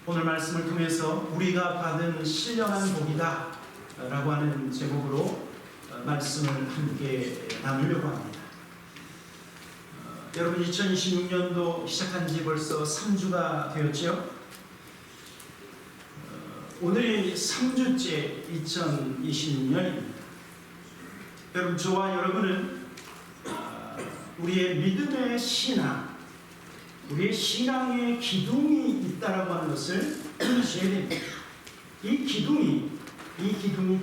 오늘 말씀을 통해서 우리가 받은 신령한 복이다 라고 하는 제목으로 말씀을 함께 나누려고 합니다. 여러분, 2026년도 시작한 지 벌써 3주가 되었죠. 오늘이 3주째 2026년입니다. 여러분, 저와 여러분은 우리의 믿음의 신앙, 우리의 신앙의 기둥이 있다라고 하는 것을 아셔야 됩니다. 이 기둥이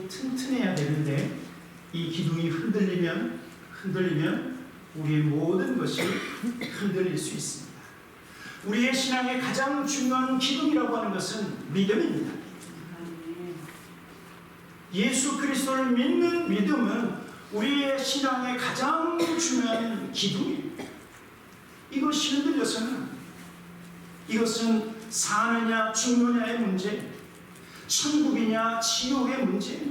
튼튼해야 되는데, 이 기둥이 흔들리면 우리의 모든 것이 흔들릴 수 있습니다. 우리의 신앙의 가장 중요한 기둥이라고 하는 것은 믿음입니다. 예수 그리스도를 믿는 믿음은 우리의 신앙의 가장 중요한 기둥입니다. 이것이 흔들려서는 이것은 사느냐 죽느냐의 문제, 천국이냐 지옥의 문제.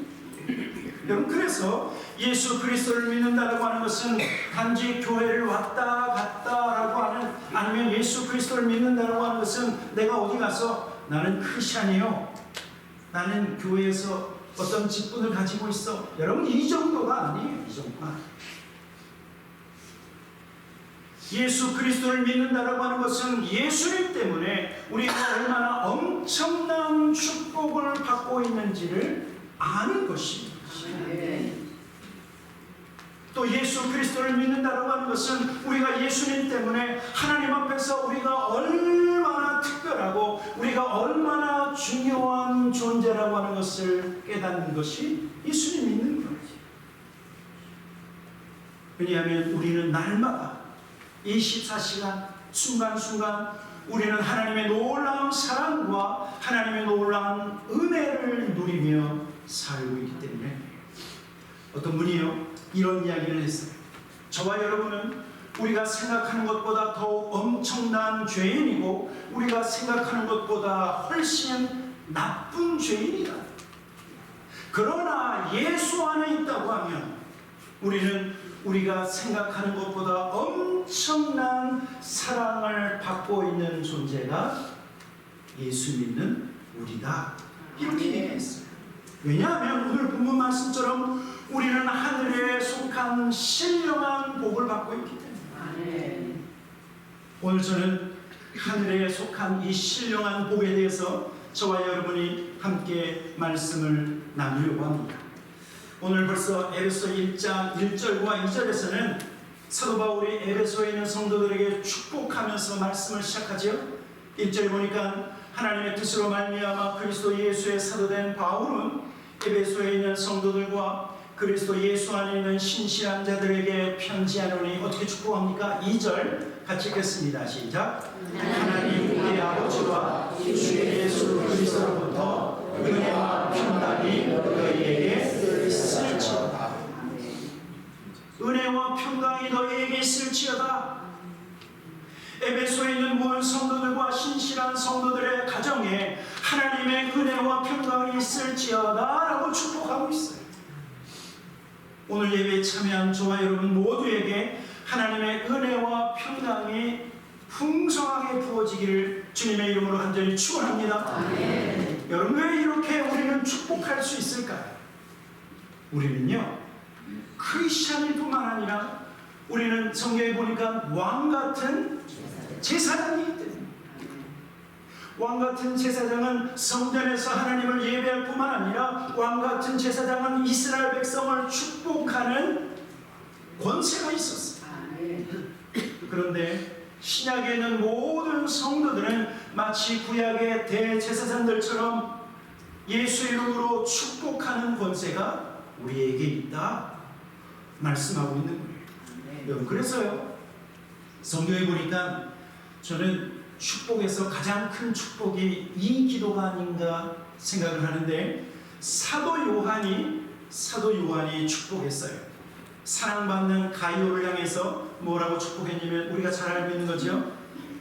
여러분, 그래서 예수 그리스도를 믿는다라고 하는 것은 단지 교회를 왔다 갔다라고 하는, 아니면 예수 그리스도를 믿는다라고 하는 것은 내가 어디 가서 나는 크리스찬이요, 나는 교회에서 어떤 직분을 가지고 있어, 여러분, 이 정도가 아니에요. 이 정도가. 예수 그리스도를 믿는다라고 하는 것은 예수님 때문에 우리가 얼마나 엄청난 축복을 받고 있는지를 아는 것입니다. 또 예수 그리스도를 믿는다라고 하는 것은 우리가 예수님 때문에 하나님 앞에서 우리가 얼마나 특별하고 우리가 얼마나 중요한 존재라고 하는 것을 깨닫는 것이 예수님 믿는 거예요. 왜냐하면 우리는 날마다 24시간 순간순간 우리는 하나님의 놀라운 사랑과 하나님의 놀라운 은혜를 누리며 살고 있기 때문에. 어떤 분이요, 이런 이야기를 했어요. 저와 여러분은 우리가 생각하는 것보다 더욱 엄청난 죄인이고 우리가 생각하는 것보다 훨씬 나쁜 죄인이다. 그러나 예수 안에 있다고 하면 우리는 우리가 생각하는 것보다 엄청난 사랑을 받고 있는 존재가 예수 믿는 우리다, 이렇게 얘기했어요. 왜냐하면 오늘 본문 말씀처럼 우리는 하늘에 속한 신령한 복을 받고 있기 때문에. 오늘 저는 하늘에 속한 이 신령한 복에 대해서 저와 여러분이 함께 말씀을 나누려고 합니다. 오늘 벌써 에베소 1장 1절과 2절에서는 사도 바울이 에베소에 있는 성도들에게 축복하면서 말씀을 시작하죠. 1절에 보니까 하나님의 뜻으로 말미암아 그리스도 예수의 사도된 바울은 에베소에 있는 성도들과 그리스도 예수 안에 있는 신실한 자들에게 편지하노니, 어떻게 축복합니까? 2절 같이 읽겠습니다. 시작. 하나님 우리 아버지와 주 예수 그리스도로부터 은혜와 평강이 너희에게 있을지어다. 은혜와 평강이 너희에게 있을지어다. 에베소에 있는 모든 성도들과 신실한 성도들의 가정에 하나님의 은혜와 평강이 있을지어다 라고 축복하고 있어요. 오늘 예배에 참여한 저와 여러분 모두에게 하나님의 은혜와 평강이 풍성하게 부어지기를 주님의 이름으로 간절히 축원합니다. 여러분, 왜 이렇게 우리는 축복할 수 있을까요? 우리는요, 크리스찬일 뿐만 아니라 우리는 성경에 보니까 왕같은 제사장이기 때문에. 왕같은 제사장은 성전에서 하나님을 예배할 뿐만 아니라 왕같은 제사장은 이스라엘 백성을 축복하는 권세가 있었어요. 그런데 신약에 있는 모든 성도들은 마치 구약의 대제사장들처럼 예수 이름으로 축복하는 권세가 우리에게 있다 말씀하고 있는 거예요. 여러분, 그래서요, 성경에 보니까 저는 축복에서 가장 큰 축복이 이 기도가 아닌가 생각을 하는데, 사도 요한이 축복했어요. 사랑받는 가이오를 향해서 뭐라고 축복했냐면, 우리가 잘 알고 있는 거죠.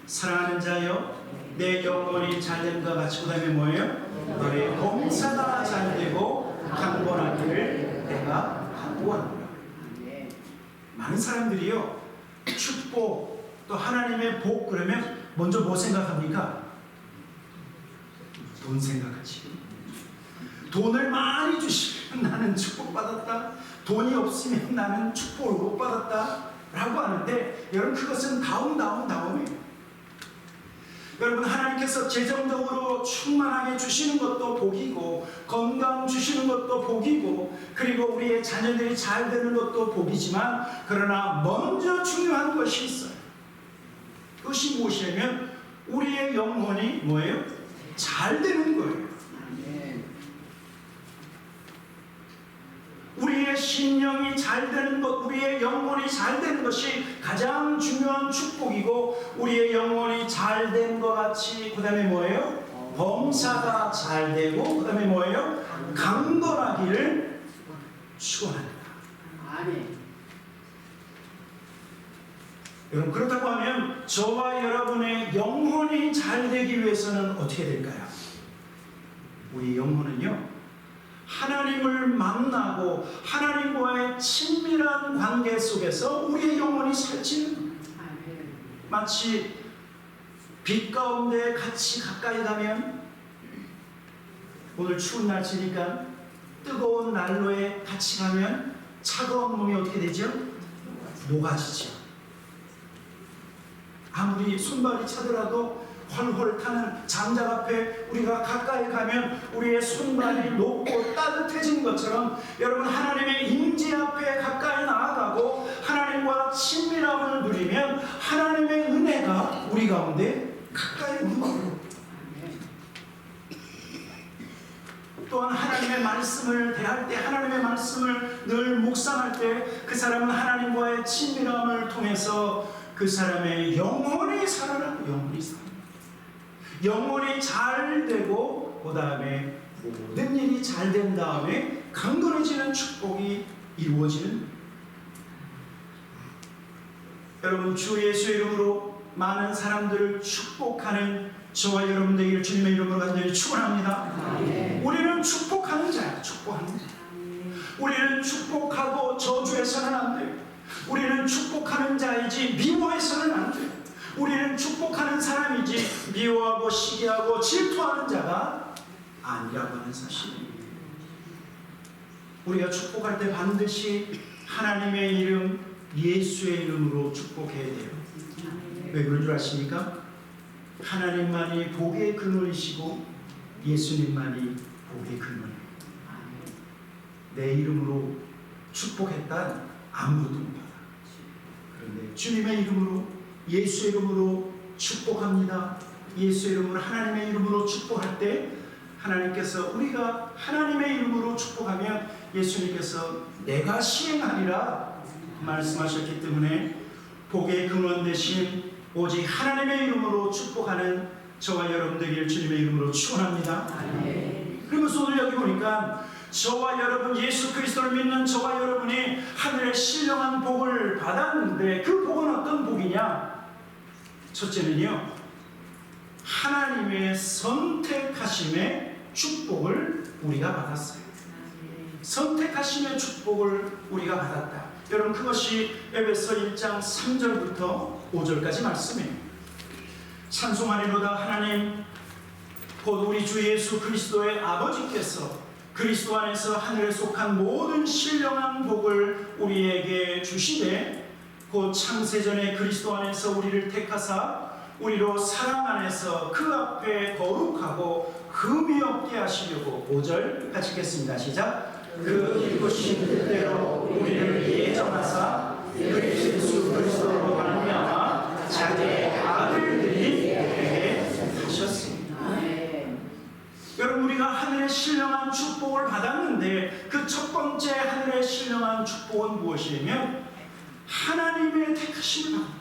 사랑하는 자여, 내 영혼이 잘됨과 같이, 그 다음에 뭐예요? 너의 봉사가 잘되고 강건하기를 내가 간구하노라. 많은 사람들이요, 축복 또 하나님의 복 그러면 먼저 뭐 생각합니까? 돈 생각하지. 돈을 많이 주시면 나는 축복받았다. 돈이 없으면 나는 축복을 못 받았다 라고 하는데, 여러분 그것은 다음이에요. 여러분, 하나님께서 재정적으로 충만하게 주시는 것도 복이고, 건강 주시는 것도 복이고, 그리고 우리의 자녀들이 잘 되는 것도 복이지만, 그러나 먼저 중요한 것이 있어요. 그것이 무엇이냐면 우리의 영혼이 뭐예요? 잘 되는 거예요. 우리의 심령이 잘 되는 것, 우리의 영혼이 잘 되는 것이 가장 중요한 축복이고, 우리의 영혼이 잘 된 것 같이 그 다음에 뭐예요? 범사가 잘 되고, 그 다음에 뭐예요? 강건하기를 축원합니다. 여러분, 그렇다고 하면 저와 여러분의 영혼이 잘 되기 위해서는 어떻게 될까요? 우리 영혼은요, 하나님을 만나고 하나님과의 친밀한 관계 속에서 우리의 영혼이 살찌는, 마치 빛 가운데 같이 가까이 가면, 오늘 추운 날씨니까 뜨거운 난로에 같이 가면 차가운 몸이 어떻게 되죠? 녹아지죠. 아무리 손발이 차더라도 훨훨 타는 장작 앞에 우리가 가까이 가면 우리의 손발이 녹고 따뜻해진 것처럼, 여러분 하나님의 임재 앞에 가까이 나아가고 하나님과 친밀함을 누리면 하나님의 은혜가 우리 가운데 가까이 오는 거예요. 또한 하나님의 말씀을 대할 때, 하나님의 말씀을 늘 묵상할 때 그 사람은 하나님과의 친밀함을 통해서 그 사람의 영혼이 살아나고, 영혼이 잘 되고, 그 다음에 모든 일이 잘 된 다음에 강건해지는 축복이 이루어지는. 여러분, 주 예수의 이름으로 많은 사람들을 축복하는 저와 여러분 되기를 주님의 이름으로 간절히 축원합니다. 우리는 축복하는 자야. 축복하는 자. 우리는 축복하고 저주해서는 안 돼요. 우리는 축복하는 자이지 미워해서는 안 돼요. 우리는 축복하는 사람이지 미워하고 시기하고 질투하는 자가 아니라고 하는 사실입니다. 우리가 축복할 때 반드시 하나님의 이름, 예수의 이름으로 축복해야 돼요. 왜 그런 줄 아십니까? 하나님만이 복의 근원이시고 예수님만이 복의 근원이에요. 내 이름으로 축복했단 아무것도 못 받아. 그런데 주님의 이름으로, 예수의 이름으로 축복합니다. 예수의 이름으로, 하나님의 이름으로 축복할 때 하나님께서, 우리가 하나님의 이름으로 축복하면 예수님께서 내가 시행하리라 말씀하셨기 때문에 복의 근원 되신 오직 하나님의 이름으로 축복하는 저와 여러분 되기를 주님의 이름으로 축원합니다. 그러면서 오늘 여기 보니까 저와 여러분, 예수 그리스도를 믿는 저와 여러분이 하늘의 신령한 복을 받았는데, 그 복은 어떤 복이냐? 첫째는요, 하나님의 선택하심의 축복을 우리가 받았어요. 선택하심의 축복을 우리가 받았다. 여러분, 그것이 에베소 1장 3절부터 5절까지 말씀이에요. 찬송하리로다. 하나님 곧 우리 주 예수 그리스도의 아버지께서 그리스도 안에서 하늘에 속한 모든 신령한 복을 우리에게 주시되, 곧 창세전에 그리스도 안에서 우리를 택하사 우리로 사랑 안에서 그 앞에 거룩하고 흠이 없게 하시려고. 5절 같이 읽겠습니다. 시작. 그 기쁘신 뜻대로 우리를 예정하사 예수 그리스도로 말미암아 자기의 아들들이 되게 하셨습니다. 여러분, 우리가 하늘의 신령한 축복을 받았는데, 그 첫 번째 하늘의 신령한 축복은 무엇이냐면 하나님의 택하심을 받았다.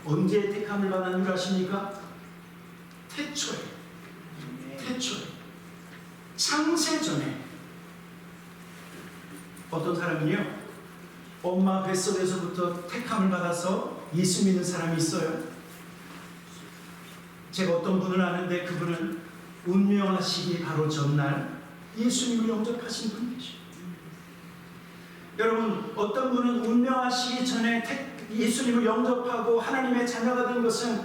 언제 택함을 받는 줄 아십니까? 태초에, 창세전에. 어떤 사람이요, 엄마 뱃속에서부터 택함을 받아서 예수 믿는 사람이 있어요. 제가 어떤 분을 아는데, 그분은 운명하시기 바로 전날 예수님을 영접하신 분이 계십니다. 여러분, 어떤 분은 운명하시기 전에 예수님을 영접하고 하나님의 자녀가 된 것은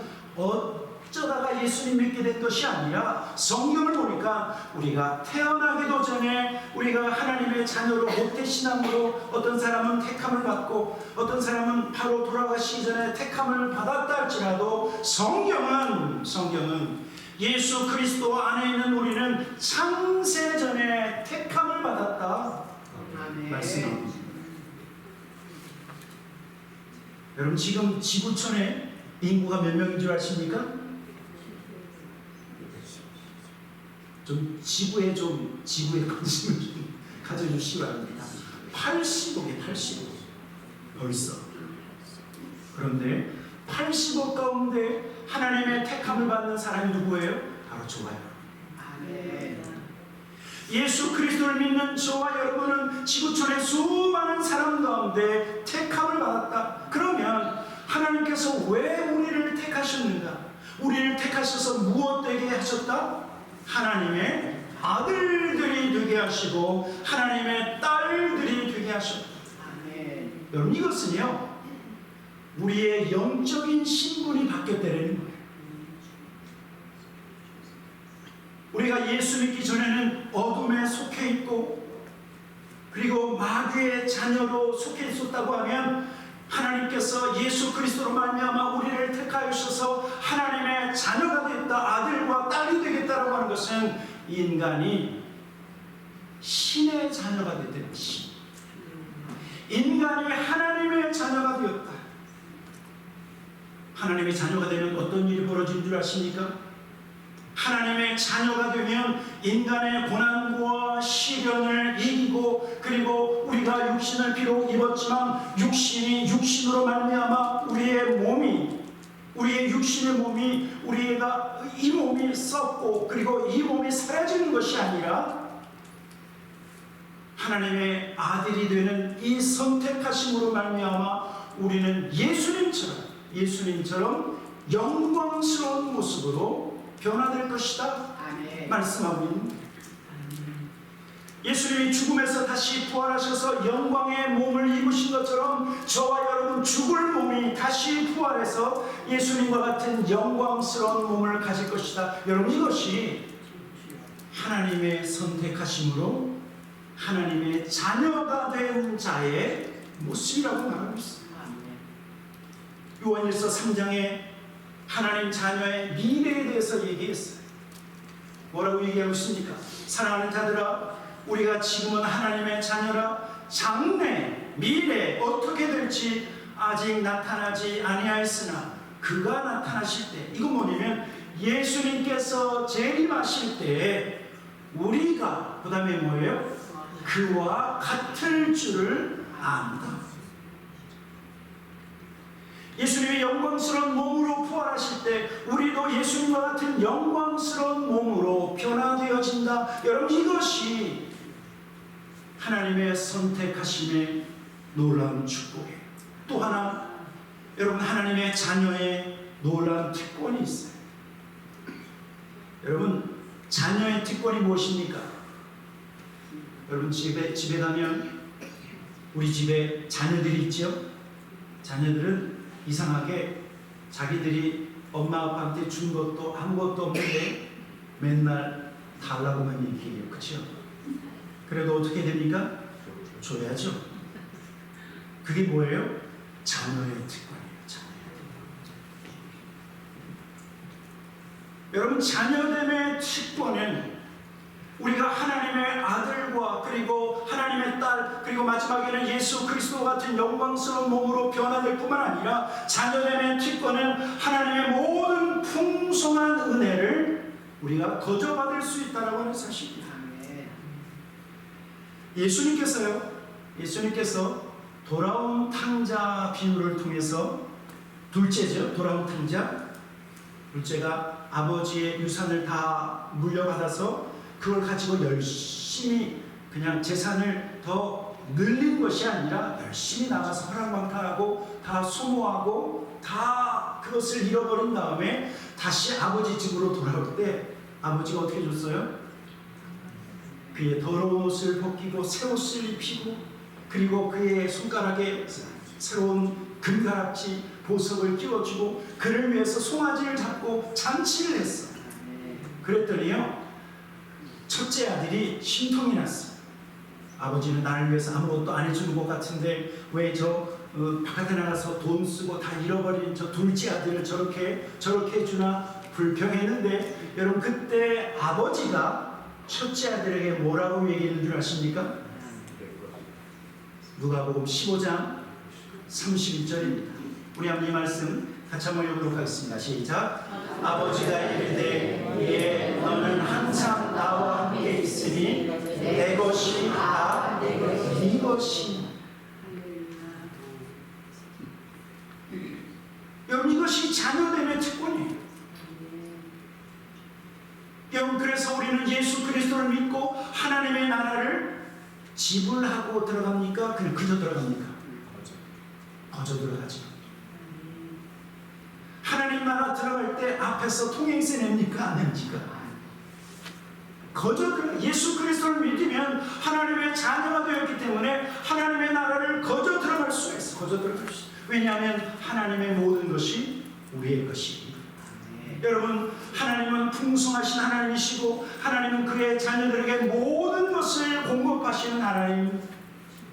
어쩌다가 예수님 믿게 된 것이 아니라 성경을 보니까 우리가 태어나기도 전에 우리가 하나님의 자녀로 모태신앙으로 어떤 사람은 택함을 받고 어떤 사람은 바로 돌아가시기 전에 택함을 받았다 할지라도 성경은 예수 그리스도 안에 있는 우리는 창세전에 택함을 받았다 말씀합니다. 여러분 지금 지구촌에 인구가 몇 명인 줄 아십니까? 지구에 관심을 좀 가져주시기 바랍니다. 80억에 80억 벌써. 그런데 80억 가운데 하나님의 택함을 받는 사람이 누구예요? 바로 저와요. 예수 그리스도를 믿는 저와 여러분은 지구촌의 수많은 사람 가운데 택함을 받았다. 그러면 하나님께서 왜 우리를 택하셨는가? 우리를 택하셔서 무엇 되게 하셨다? 하나님의 아들들이 되게 하시고 하나님의 딸들이 되게 하셨다. 여러분 이것은요 우리의 영적인 신분이 바뀌었다는 거예요. 우리가 예수 믿기 전에는 어둠에 속해 있고 그리고 마귀의 자녀로 속해 있었다고 하면 하나님께서 예수 그리스도로 말미암아 우리를 택하여셔서 하나님의 자녀가 되겠다, 아들과 딸이 되겠다라고 하는 것은 인간이 신의 자녀가 됐다는 것이, 인간이 하나님의 자녀가 되었다. 하나님의 자녀가 되면 어떤 일이 벌어진 줄 아십니까? 하나님의 자녀가 되면 인간의 고난과 시련을 이기고 그리고 우리가 육신을 비록 입었지만 육신이 육신으로 말미암아 우리의 육신의 몸이 우리가 이 몸이 썩고 그리고 이 몸이 사라지는 것이 아니라 하나님의 아들이 되는 이 선택하심으로 말미암아 우리는 예수님처럼 영광스러운 모습으로 변화될 것이다 말씀하고 있는 거예요. 예수님이 죽음에서 다시 부활하셔서 영광의 몸을 입으신 것처럼 저와 여러분 죽을 몸이 다시 부활해서 예수님과 같은 영광스러운 몸을 가질 것이다. 여러분 이것이 하나님의 선택하심으로 하나님의 자녀가 된 자의 모습이라고 말하고 있습니다. 요한일서 3장에 하나님 자녀의 미래에 대해서 얘기했어요. 뭐라고 얘기하고 있습니까? 사랑하는 자들아, 우리가 지금은 하나님의 자녀라 장래 미래 어떻게 될지 아직 나타나지 아니하였으나 그가 나타나실 때, 이건 뭐냐면 예수님께서 재림하실 때 우리가 그 다음에 뭐예요? 그와 같을 줄을 압니다. 예수님이 영광스러운 몸으로 부활하실 때 우리도 예수님과 같은 영광스러운 몸으로 변화되어진다. 여러분 이것이 하나님의 선택하심의 놀라운 축복이에요. 또 하나 여러분 하나님의 자녀의 놀라운 특권이 있어요. 여러분 자녀의 특권이 무엇입니까? 여러분 집에 가면 우리 집에 자녀들이 있죠? 자녀들은 이상하게 자기들이 엄마 아빠한테 준 것도 아무것도 없는데 맨날 달라고만 얘기해요. 그렇죠? 그래도 어떻게 됩니까? 줘야죠. 그게 뭐예요? 자녀의 특권이에요. 여러분 자녀됨의 특권은 우리가 하나님의 아들과 그리고 하나님의 딸 그리고 마지막에는 예수 그리스도 같은 영광스러운 몸으로 변화될 뿐만 아니라 자녀됨의 특권은 하나님의 모든 풍성한 은혜를 우리가 거저받을 수 있다는 하는 사실입니다. 예수님께서 돌아온 탕자 비유를 통해서 둘째죠. 돌아온 탕자. 둘째가 아버지의 유산을 다 물려받아서 그걸 가지고 열심히 그냥 재산을 더 늘린 것이 아니라 열심히 나가서 허랑방탕하고 다 소모하고 다 그것을 잃어버린 다음에 다시 아버지 집으로 돌아올 때 아버지가 어떻게 줬어요? 그의 더러운 옷을 벗기고 새 옷을 입히고 그리고 그의 손가락에 새로운 금가락지 보석을 끼워주고 그를 위해서 송아지를 잡고 잔치를 했어. 그랬더니요, 첫째 아들이 신통이 났어. 아버지는 나를 위해서 아무것도 안 해주는 것 같은데 왜 바깥에 나가서 돈 쓰고 다 잃어버린 저 둘째 아들을 저렇게 해주나 불평했는데, 여러분 그때 아버지가 첫째 아들에게 뭐라고 얘기했는 줄 아십니까? 누가복음 15장 31절입니다. 우리 한번 이 말씀 같이 한번 읽어보도록 하겠습니다. 시작. 아버지가 이르되 예, 너는 항상 나와 함께 있으니 내 것이 다 네 것이. 여러분 이것이 자녀됨의 특권이에요. 여러분 그래서 우리는 예수 그리스도를 믿고 하나님의 나라를 지불하고 들어갑니까? 그냥 그저 들어갑니까? 거저 들어가죠. 하나님 나라 들어갈 때 앞에서 통행세 냅니까? 안 냅니까? 거저 들어가. 예수 그리스도를 믿으면 하나님의 자녀가 되었기 때문에 하나님의 나라를 거저 들어갈 수가 있어. 거저 들어갈 수 있어. 왜냐하면 하나님의 모든 것이 우리의 것입니다. 여러분 하나님은 풍성하신 하나님이시고 하나님은 그의 자녀들에게 모든 것을 공급하시는 하나님.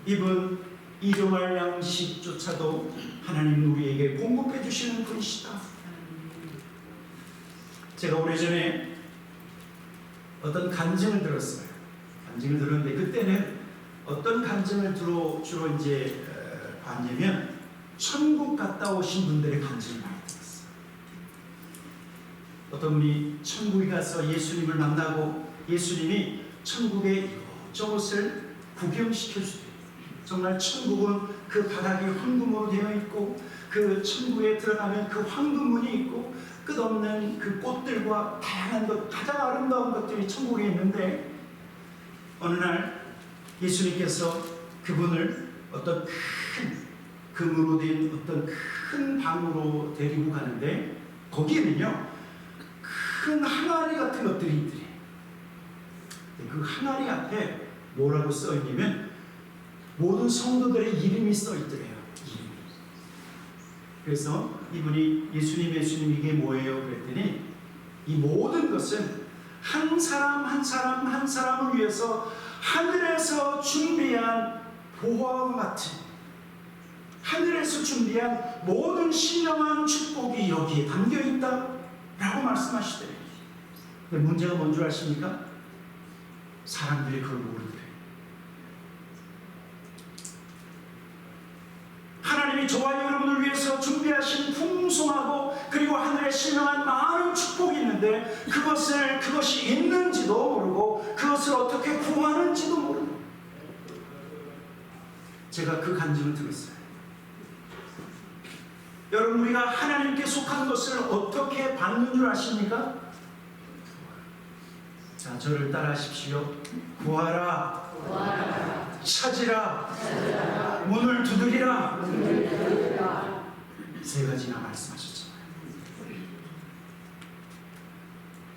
이분 일용할 양식조차도 하나님은 우리에게 공급해 주시는 분이시다. 제가 오래전에 어떤 간증을 들었어요. 간증을 들었는데 그때는 어떤 간증을 주로 이제 봤냐면 천국 갔다 오신 분들의 간증을 많이 들었어요. 어떤 분이 천국에 가서 예수님을 만나고 예수님이 천국의 이것저것을 구경시켜 주세요. 정말 천국은 그 바닥이 황금으로 되어 있고 그 천국에 들어가면 그 황금문이 있고 끝없는 그 꽃들과 다양한 것, 가장 아름다운 것들이 천국에 있는데, 어느 날 예수님께서 그분을 어떤 큰 금으로 된 어떤 큰 방으로 데리고 가는데 거기에는요 큰 항아리 같은 것들이 있더래요. 그 항아리 앞에 뭐라고 써 있냐면 모든 성도들의 이름이 써 있더래요. 이름이. 그래서 이분이 예수님 이게 뭐예요? 그랬더니 이 모든 것은 한 사람 한 사람을 위해서 하늘에서 준비한 보화와 같은, 하늘에서 준비한 모든 신령한 축복이 여기에 담겨있다 라고 말씀하시더래요. 근데 문제가 뭔 줄 아십니까? 사람들이 그걸 모르더래요. 하나님이 저와 여러분을 위해서 준비하신 풍성하고 그리고 하늘에 신령한 많은 축복이 있는데 그것이 있는지도 모르고 그것을 어떻게 구하는지도 모르고. 제가 그 간증을 들었어요. 여러분 우리가 하나님께 속한 것을 어떻게 받는 줄 아십니까? 자, 저를 따라하십시오. 구하라, 찾으라, 문을 두드리라. 세 가지나 말씀하셨잖아요.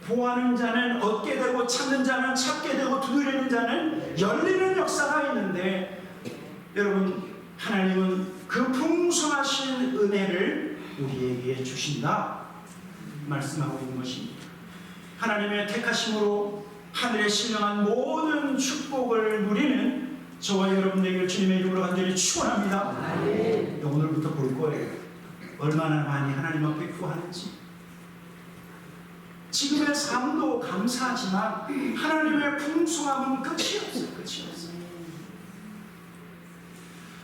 구하는 자는 얻게 되고 찾는 자는 찾게 되고 두드리는 자는 열리는 역사가 있는데, 여러분 하나님은 그 풍성하신 은혜를 우리에게 주신다 말씀하고 있는 것입니다. 하나님의 택하심으로 하늘에 신령한 모든 축복을 누리는 저와 여러분에게 주님의 이름으로 간절히 축원합니다. 오늘부터 볼 거예요. 얼마나 많이 하나님 앞에 구하는지. 지금의 삶도 감사하지만 하나님의 풍성함은 끝이 없어요. 끝이 없어요.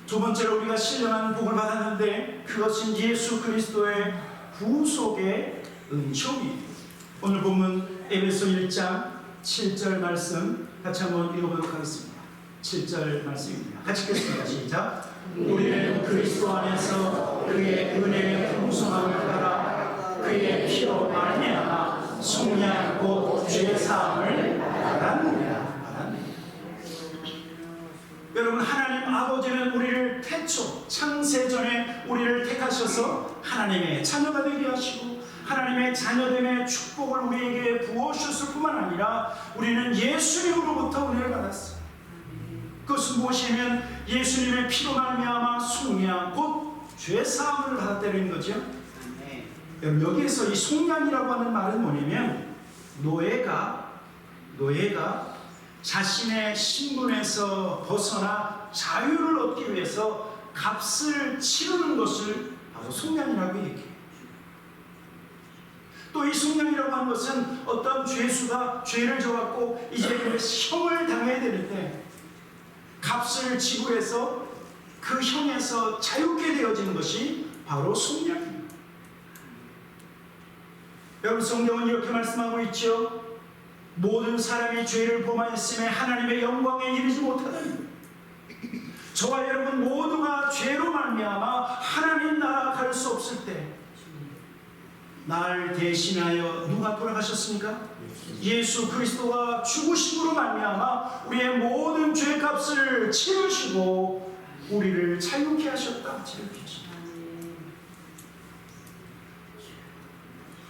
두 번째로 우리가 신령한 복을 받았는데 그것은 예수 그리스도의 구속의 은총이에요. 오늘 본문 에베소 1장 7절 말씀 같이 한번 읽어보도록 하겠습니다. 7절 말씀입니다. 같이 읽겠습니다. 시작. 우리는 그리스도 안에서 그의 은혜의 풍성함을 따라 그의 피로 말미암아 속량 곧 죄사함을 받았느니라. 여러분 하나님 아버지는 우리를 태초 창세전에 우리를 택하셔서 하나님의 자녀가 되게 하시고 하나님의 자녀됨의 축복을 우리에게 부어주셨을 뿐만 아니라 우리는 예수님으로부터 은혜를 받았어요. 그것은 무엇이냐면 예수님의 피로 말미암아 속량 곧 죄사함을 받았다는 거죠. 여러분, 여기에서 이 속량이라고 하는 말은 뭐냐면 노예가 자신의 신분에서 벗어나 자유를 얻기 위해서 값을 치르는 것을 바로 속량이라고 얘기해요. 또 이 속량이라고 하는 것은 어떤 죄수가 죄를 져갖고 이제 형을 당해야 되는데 값을 지불해서 그 형에서 자유케 되어지는 것이 바로 속량입니다. 여러분, 성경은 이렇게 말씀하고 있죠. 모든 사람이 죄를 범하였음에 하나님의 영광에 이르지 못하다니. 저와 여러분 모두가 죄로 말미암아 하나님 나라 갈 수 없을 때 날 대신하여 누가 돌아가셨습니까? 예수 그리스도가 죽으심으로 말미암아 우리의 모든 죄값을 치르시고 우리를 자유케 하셨다.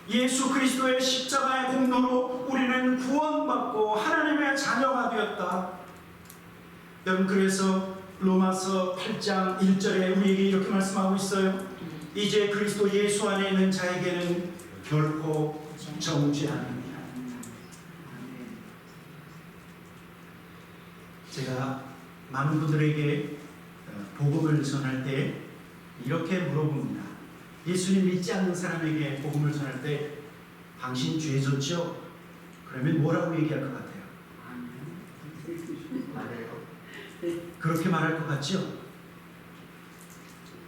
예수 그리스도의 십자가의 공로로 우리는 구원받고 하나님의 자녀가 되었다. 여러분, 그래서 로마서 8장 1절에 우리에게 이렇게 말씀하고 있어요. 이제 그리스도 예수 안에 있는 자에게는 결코 정죄함이니라. 제가 많은 분들에게 복음을 전할 때 이렇게 물어봅니다. 예수님 믿지 않는 사람에게 복음을 전할 때 당신 죄 졌죠? 그러면 뭐라고 얘기할 것 같아요? 그렇게 말할 것 같죠?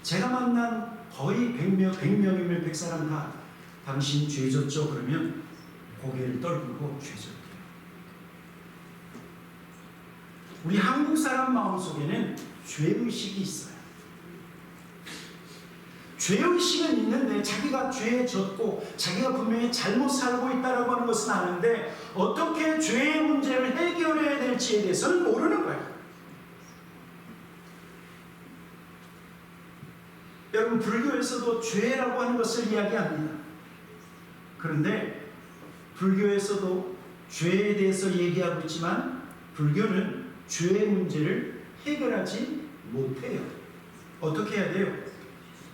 제가 만난 거의 100명이면 100사람 다 당신 죄 졌죠? 그러면 고개를 떨구고 죄 졌대요. 우리 한국 사람 마음속에는 죄의식이 있어요. 죄의식은 있는데 자기가 죄에 졌고 자기가 분명히 잘못 살고 있다고 하는 것은 아는데 어떻게 죄의 문제를 해결해야 될지에 대해서는 모르는 거예요. 여러분, 불교에서도 죄라고 하는 것을 이야기합니다. 그런데 불교에서도 죄에 대해서 얘기하고 있지만 불교는 죄의 문제를 해결하지 못해요. 어떻게 해야 돼요?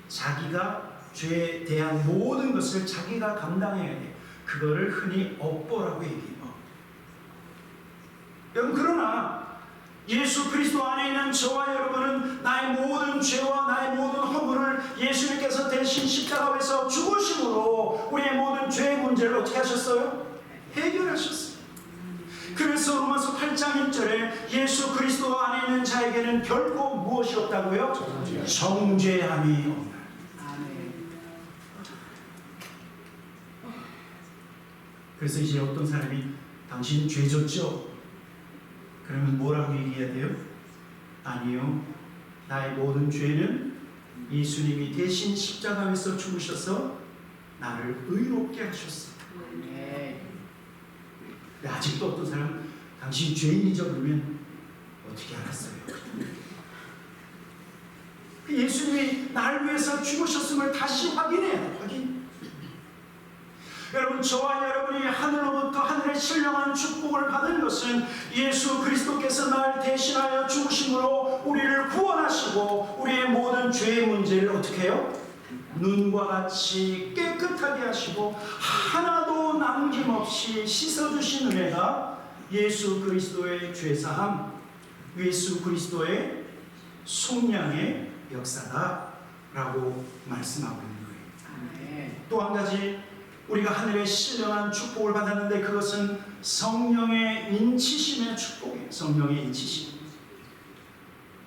자기가 죄에 대한 모든 것을 자기가 감당해야 돼요. 그거를 흔히 업보라고 얘기해요. 여러분, 그러나 예수 그리스도 안에 있는 저와 여러분은 나의 모든 죄와 나의 모든 허물을 예수님께서 대신 십자가에서 죽으심으로 우리의 모든 죄의 문제를 어떻게 하셨어요? 해결하셨어요. 그래서 로마서 8장 1절에 예수 그리스도 안에 있는 자에게는 결코 무엇이 없다고요? 정죄함이 없다. 그래서 이제 어떤 사람이 당신 죄 졌죠? 그러면 뭐라고 얘기해야 돼요? 아니요, 나의 모든 죄는 예수님이 대신 십자가에서 죽으셔서 나를 의롭게 하셨어. 근데 아직도 어떤 사람은 당신 죄인이죠? 그러면 어떻게 알았어요? 예수님이 나를 위해서 죽으셨음을 다시 확인해야 돼요. 확인. 여러분, 저와 여러분이 하늘로부터 하늘의 신령한 축복을 받은 것은 예수 그리스도께서 나를 대신하여 죽으심으로 우리를 구원하시고 우리의 모든 죄의 문제를 어떻게 해요? 눈과 같이 깨끗하게 하시고 하나도 남김없이 씻어주신 은혜가 예수 그리스도의 죄사함, 예수 그리스도의 속량의 역사다라고 말씀하고 있는 거예요. 또 한 가지, 우리가 하늘의 신령한 축복을 받았는데 그것은 성령의 인치심의 축복이에요. 성령의 인치심.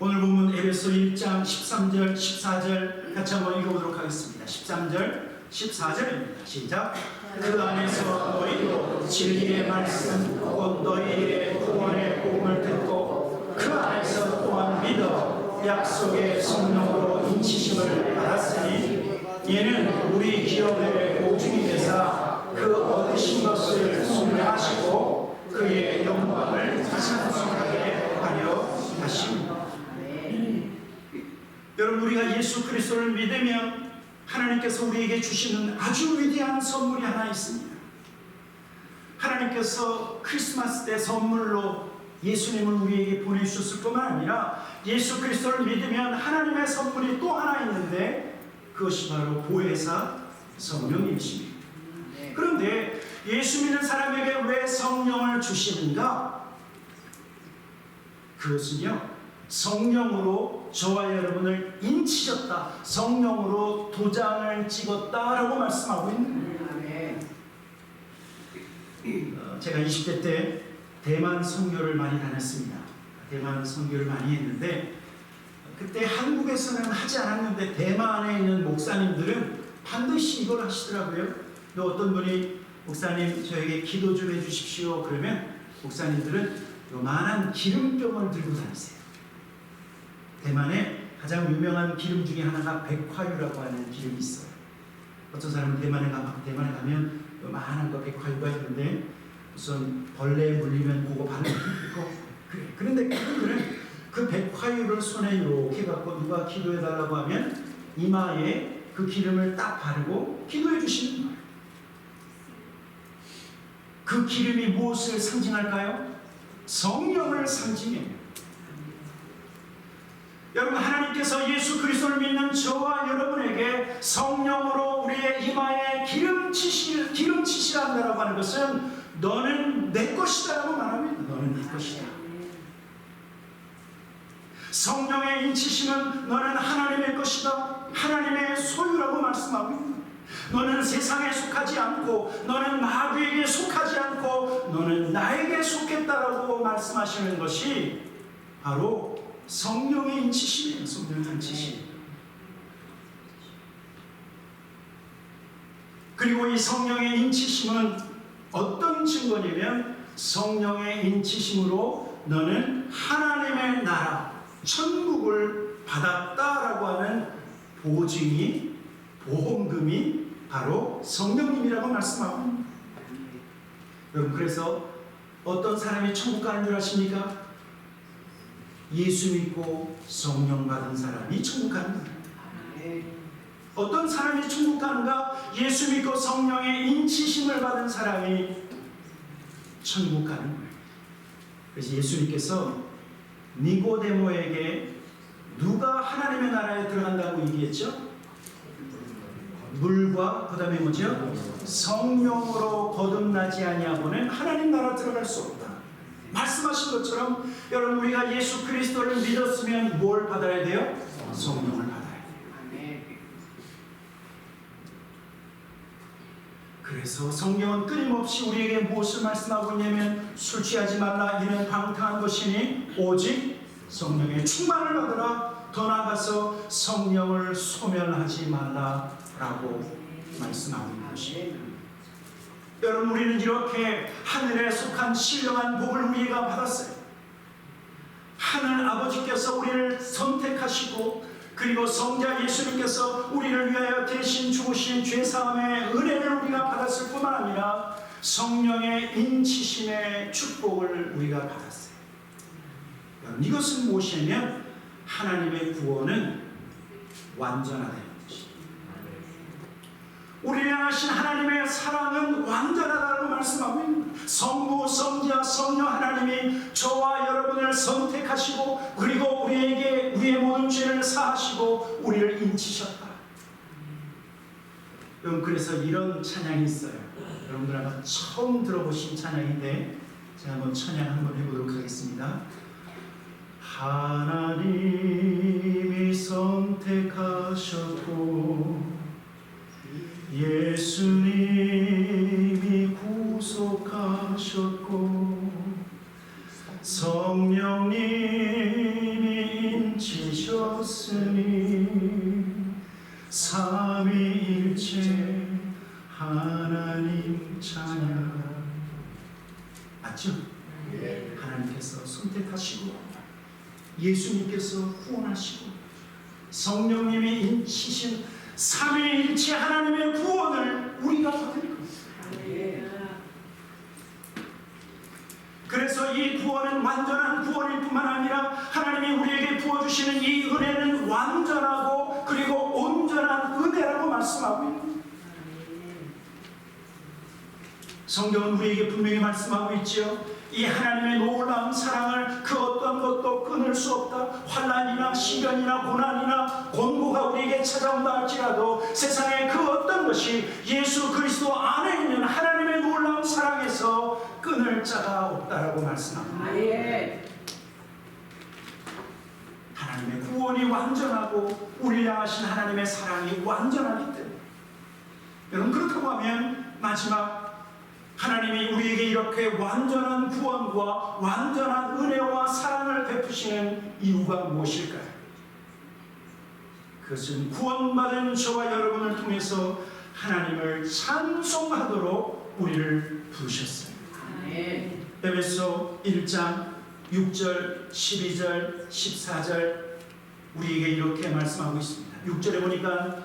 오늘 보면 에베소 1장 13절 14절 같이 한번 읽어보도록 하겠습니다. 13절 14절입니다. 시작. 그 안에서 너희도 진리의 말씀 곧 너희의 구원의 복음을 듣고 그 안에서 또한 믿어 약속의 성령으로 인치심을 받았으니 얘는 우리 기업의 보증이 되사 그 얻으신 것을 순례하시고 그의 영광을 찬송하게 하려 하십니다. 여러분, 우리가 예수 그리스도를 믿으면 하나님께서 우리에게 주시는 아주 위대한 선물이 하나 있습니다. 하나님께서 크리스마스 때 선물로 예수님을 우리에게 보내주셨을 뿐만 아니라 예수 그리스도를 믿으면 하나님의 선물이 또 하나 있는데 그것이 바로 보혜사 성령이십니다. 그런데 예수 믿는 사람에게 왜 성령을 주시는가? 그것은요, 성령으로 저와 여러분을 인치셨다, 성령으로 도장을 찍었다라고 말씀하고 있는 거예요. 제가 20대 때 대만 선교를 많이 다녔습니다. 대만 선교를 많이 했는데 그때 한국에서는 하지 않았는데 대만에 있는 목사님들은 반드시 이걸 하시더라고요. 또 어떤 분이 목사님 저에게 기도 좀 해주십시오 그러면 목사님들은 요만한 기름병을 들고 다니세요. 대만에 가장 유명한 기름 중에 하나가 백화유라고 하는 기름이 있어요. 어떤 사람은 대만에 가면 요만한 거 백화유가 있는데 우선 벌레에 물리면 그거 바르고 그래. 그런데 그분들은 그 백화유를 손에 이렇게 갖고 누가 기도해 달라고 하면 이마에 그 기름을 딱 바르고 기도해 주시는 거예요. 그 기름이 무엇을 상징할까요? 성령을 상징해요. 여러분, 하나님께서 예수 그리스도를 믿는 저와 여러분에게 성령으로 우리의 이마에 기름 치시란다라고 하는 것은 너는 내 것이다라고 말합니다. 너는 내 것이다. 성령의 인치심은 너는 하나님의 것이다, 하나님의 소유라고 말씀하고 있습니다. 너는 세상에 속하지 않고 너는 마귀에게 속하지 않고 너는 나에게 속했다라고 말씀하시는 것이 바로 성령의 인치심이에요. 성령의 인치심. 그리고 이 성령의 인치심은 어떤 증거냐면 성령의 인치심으로 너는 하나님의 나라 천국을 받았다라고 하는 보증이, 보험금이 바로 성령님이라고 말씀하고 있습니다. 여러분, 그래서 어떤 사람이 천국 가는 줄 아십니까? 예수 믿고 성령 받은 사람이 천국 가는 거예요. 어떤 사람이 천국 가는가? 예수 믿고 성령의 인치심을 받은 사람이 천국 가는 거예요. 그래서 예수님께서 니고데모에게 누가 하나님의 나라에 들어간다고 얘기했죠? 물과 그 다음에 뭐죠? 성령으로 거듭나지 아니하고는 하나님 나라 들어갈 수 없다 말씀하신 것처럼 여러분, 우리가 예수 그리스도를 믿었으면 뭘 받아야 돼요? 성령을 받아야 돼요. 그래서 성령은 끊임없이 우리에게 무엇을 말씀하고 있냐면 술 취하지 말라, 이는 방탕한 것이니 오직 성령의 충만을 받으라, 더 나아가서 성령을 소멸하지 말라라고 말씀하고 있는 것입니다. 여러분, 우리는 이렇게 하늘에 속한 신령한 복을 우리가 받았어요. 하늘 아버지께서 우리를 선택하시고 그리고 성자 예수님께서 우리를 위하여 대신 죽으신 죄사함의 은혜를 우리가 받았을 뿐만 아니라 성령의 인치심의 축복을 우리가 받았어요. 여러분, 이것은 무엇이냐면 하나님의 구원은 완전하다는 것입니다. 우리를 향하신 하나님의 사랑은 완전하다고 말씀하고 있습니다. 성부, 성자, 성령 하나님이 저와 여러분을 선택하시고 그리고 우리에게 우리의 모든 죄를 사하시고 우리를 인치셨다. 여러분, 그래서 이런 찬양이 있어요. 여러분들 아마 처음 들어보신 찬양인데 제가 한번 찬양 한번 해보도록 하겠습니다. 하나님이 선택하셨고 예수님이 구속하셨고 성령님이 인치셨으니 삼위일체 하나님 찬양. 맞죠? 하나님께서 선택하시고 예수님께서 구원하시고 성령님이 인치신 삼위일체 하나님의 구원을 우리가 받을 것입니다. 그래서 이 구원은 완전한 구원일 뿐만 아니라 하나님이 우리에게 부어주시는 이 은혜는 완전하고 그리고 온전한 은혜라고 말씀하고 있습니다. 성경은 우리에게 분명히 말씀하고 있지요. 이 하나님의 놀라운 사랑을 그 어떤 것도 끊을 수 없다. 환난이나 시련이나 고난이나 곤고가 우리에게 찾아온다 할지라도 세상의 그 어떤 것이 예수 그리스도 안에 있는 하나님의 놀라운 사랑에서 끊을 자가 없다라고 말씀합니다. 하나님의 구원이 완전하고 우리를 향하신 하나님의 사랑이 완전하기 때문에, 여러분, 그렇다고 하면 마지막 하나님이 우리에게 이렇게 완전한 구원과 완전한 은혜와 사랑을 베푸시는 이유가 무엇일까요? 그것은 구원받은 저와 여러분을 통해서 하나님을 찬송하도록 우리를 부르셨어요. 에베소 1장 6절, 12절, 14절 우리에게 이렇게 말씀하고 있습니다. 6절에 보니까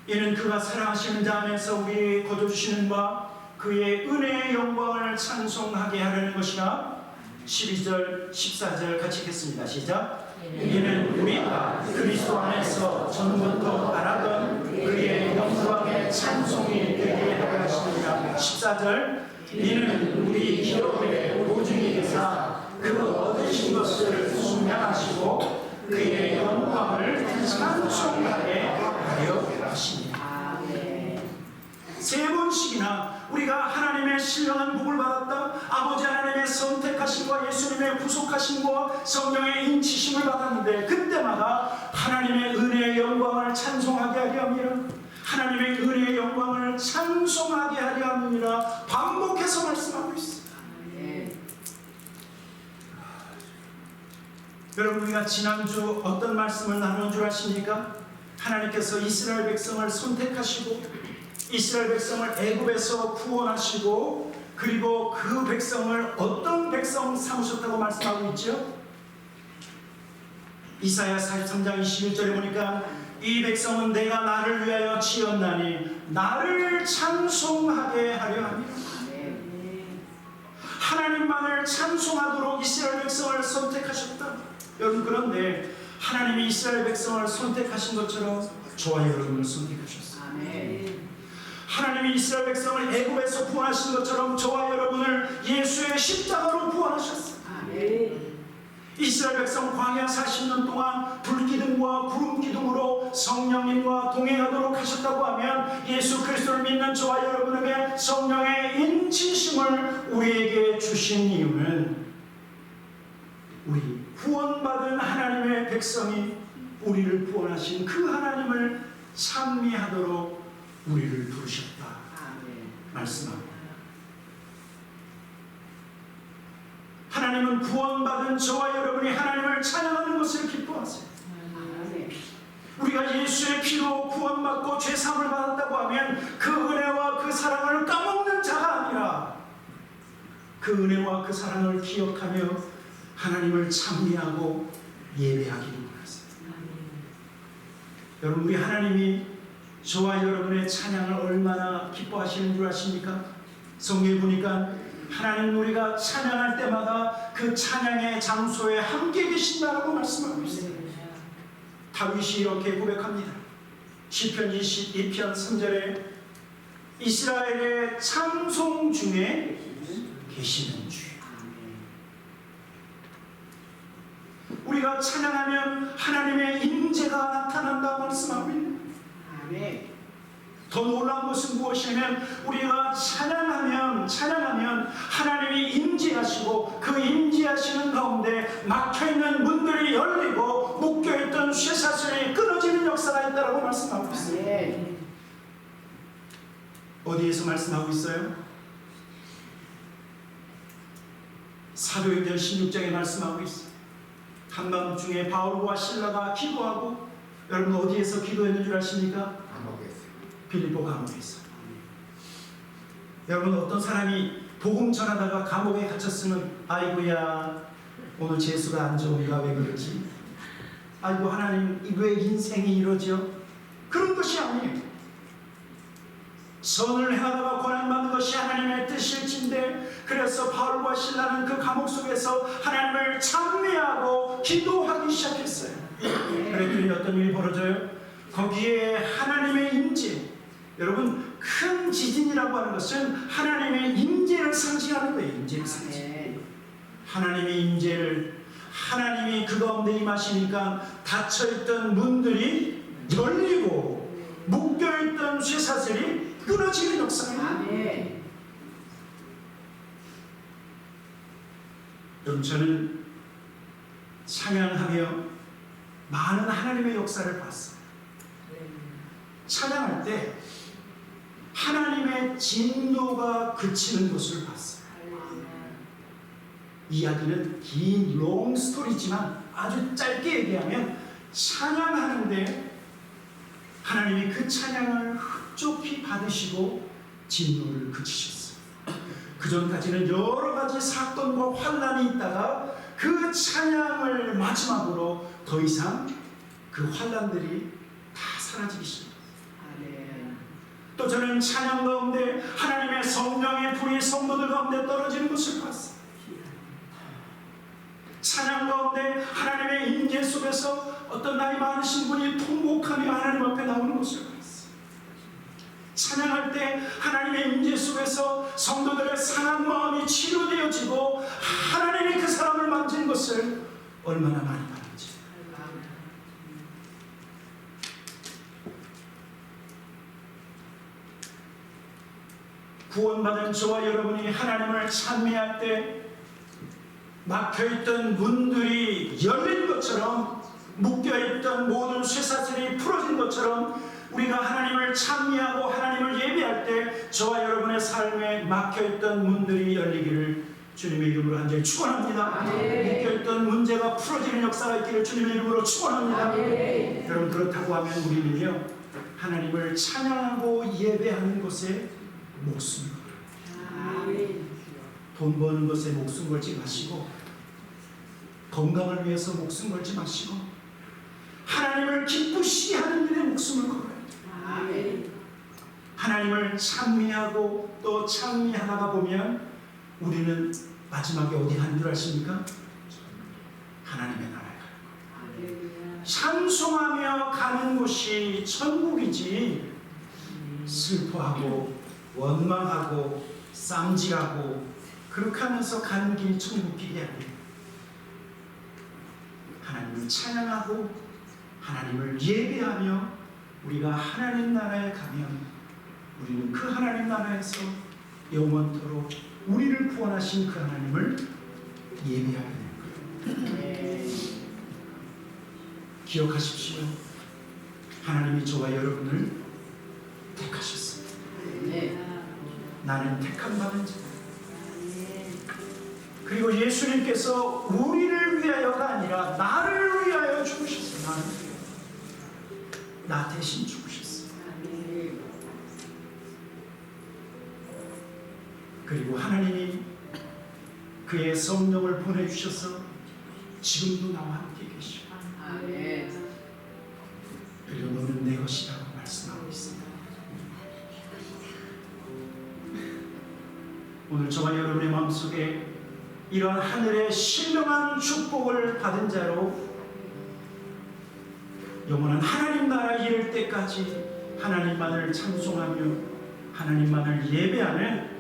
이는 그가 사랑하시는 자 안에서 우리에게 거둬주시는 바 그의 은혜의 영광을 찬송하게 하려는 것이라. 12절, 14절 같이 읽겠습니다. 시작. 이는 우리가 그리스도 안에서 전부터 알았던 그의 영광의 찬송이 되게 하려 하시니라. 14절. 이는 우리 기업의 보증이 되사 그 얻으신 것을 순양하시고 그의 영광을 찬송하게 하려 하시니라. 세 번씩이나 우리가 하나님의 신령한 복을 받았다, 아버지 하나님의 선택하심과 예수님의 구속하심과 성령의 인치심을 받았는데 그때마다 하나님의 은혜의 영광을 찬송하게 하려 함이라. 하나님의 은혜의 영광을 찬송하게 하려 함이라 반복해서 말씀하고 있습니다. 여러분, 우리가 지난주 어떤 말씀을 나눈 줄 아십니까? 하나님께서 이스라엘 백성을 선택하시고 이스라엘 백성을 애굽에서 구원하시고 그리고 그 백성을 어떤 백성 삼으셨다고 말씀하고 있죠? 이사야 43장 21절에 보니까 이 백성은 내가 나를 위하여 지었나니 나를 찬송하게 하려 합니다. 하나님만을 찬송하도록 이스라엘 백성을 선택하셨다. 여러분, 그런데 하나님이 이스라엘 백성을 선택하신 것처럼 저와 여러분을 선택하셨어요. 하나님이 이스라엘 백성을 애굽에서 구원하신 것처럼 저와 여러분을 예수의 십자가로 구원하셨어요. 이스라엘 백성 광야 40년 동안 불기둥과 구름기둥으로 성령님과 동행하도록 하셨다고 하면 예수 그리스도를 믿는 저와 여러분에게 성령의 인치심을 우리에게 주신 이유는 우리 구원받은 하나님의 백성이 우리를 구원하신 그 하나님을 찬미하도록 우리를 부르셨다 말씀합니다. 하나님은 구원받은 저와 여러분이 하나님을 찬양하는 것을 기뻐하세요. 우리가 예수의 피로 구원받고 죄사함을 받았다고 하면 그 은혜와 그 사랑을 까먹는 자가 아니라 그 은혜와 그 사랑을 기억하며 하나님을 찬미하고 예배하기를 원하세요. 여러분, 우리 하나님이 저와 여러분의 찬양을 얼마나 기뻐하시는 줄 아십니까? 성경에 보니까 하나님 우리가 찬양할 때마다 그 찬양의 장소에 함께 계신다라고 말씀하고 있어요. 다윗이 이렇게 고백합니다. 시편 22편 3절에 이스라엘의 찬송 중에 계시는 주. 우리가 찬양하면 하나님의 임재가 나타난다 말씀하고 있는. 더 놀라운 것은 무엇이냐면 우리가 찬양하면 하나님이 임재하시고 그 임재하시는 가운데 막혀있는 문들이 열리고 묶여있던 쇠사슬이 끊어지는 역사가 있다고 말씀하고 있어요. 어디에서 말씀하고 있어요? 사도행전 16장에 말씀하고 있어요. 한밤중에 바울과 실라가 기도하고, 여러분 어디에서 기도했는 줄 아십니까? 빌립보 감옥에서. 여러분, 어떤 사람이 복음 전하다가 감옥에 갇혔으면 아이고야 오늘 재수가 안 좋은가, 왜 그러지? 아이고 하나님 왜 인생이 이러죠? 그런 것이 아니에요. 선을 행하다가 고난받는 것이 하나님의 뜻일진데, 그래서 바울과 신라는 그 감옥 속에서 하나님을 찬미하고 기도하기 시작했어요. 그랬더니 어떤 일이 벌어져요? 거기에 하나님의 임재, 여러분 큰 지진이라고 하는 것은 하나님의 임재를 상징하는 거예요. 임재를 상징. 하나님의 임재를, 하나님이 그 가운데 임하시니까 닫혀있던 문들이 열리고 묶여있던 쇠사슬이 끊어지는 역사예요. 그럼 저는 찬양하며 많은 하나님의 역사를 봤어요. 찬양할 때 하나님의 진노가 그치는 것을 봤어요. 이야기는 긴 롱 스토리지만 아주 짧게 얘기하면 찬양하는데 하나님이 그 찬양을 흡족히 받으시고 진노를 그치셨어요. 그 전까지는 여러 가지 사건과 환난이 있다가 그 찬양을 마지막으로 더 이상 그 환난들이 다 사라지기 시작합니다. 또 저는 찬양 가운데 하나님의 성령의 불이 성도들 가운데 떨어지는 것을 봤어요. 찬양 가운데 하나님의 임재 속에서 어떤 나이 많으신 분이 통곡하며 하나님 앞에 나오는 것을 봤어요. 찬양할 때 하나님의 임재 속에서 성도들의 상한 마음이 치료되어지고 하나님이 그 사람을 만진 것을 얼마나 많이 봤는지. 구원받은 저와 여러분이 하나님을 찬미할 때 막혀있던 문들이 열린 것처럼, 묶여있던 모든 쇠사슬이 풀어진 것처럼 우리가 하나님을 찬미하고 하나님을 예배할 때 저와 여러분의 삶에 막혀있던 문들이 열리기를 주님의 이름으로 간절히 축원합니다. 묶여있던 문제가 풀어지는 역사가 있기를 주님의 이름으로 축원합니다. 여러분, 그렇다고 하면 우리는요, 하나님을 찬양하고 예배하는 것에 목숨을 걸어요. 돈 버는 것에 목숨 걸지 마시고, 건강을 위해서 목숨 걸지 마시고, 하나님을 기쁘시게 하는 일에 목숨을 걸어요. 하나님을 찬미하고 또 찬미하다가 보면 우리는 마지막에 어디 가는 줄 아십니까? 하나님의 나라에 가는 거예요. 찬송하며 가는 곳이 천국이지, 슬퍼하고 원망하고 쌈질하고 그렇게 하면서 가는 길이 천국 길이 아니에요. 하나님을 찬양하고 하나님을 예배하며 우리가 하나님 나라에 가면 우리는 그 하나님 나라에서 영원토록 우리를 구원하신 그 하나님을 예배하게 되는 거예요. 기억하십시오. 하나님이 저와 여러분을 택하셨습니다. 나는 택함 받은 자. 그리고 예수님께서 우리를 위하여가 아니라 나를 위하여 죽으셨어요. 나를 위하여. 나 대신 죽으셨어요. 그리고 하나님이 그의 성령을 보내주셔서 지금도 나와 함께 계시고, 그리고 너는 내 것이라고 말씀하고 있습니다. 오늘 저와 여러분의 마음속에 이런 하늘의 신령한 축복을 받은 자로 영원한 하나님 나라에 이를 때까지 하나님만을 찬송하며 하나님만을 예배하는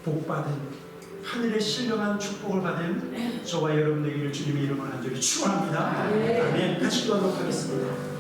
복받은 하늘의 신령한 축복을 받은 저와 여러분 되기를 주님의 이름으로 간절히 축원합니다. 아멘. 같이 기도하도록 하겠습니다.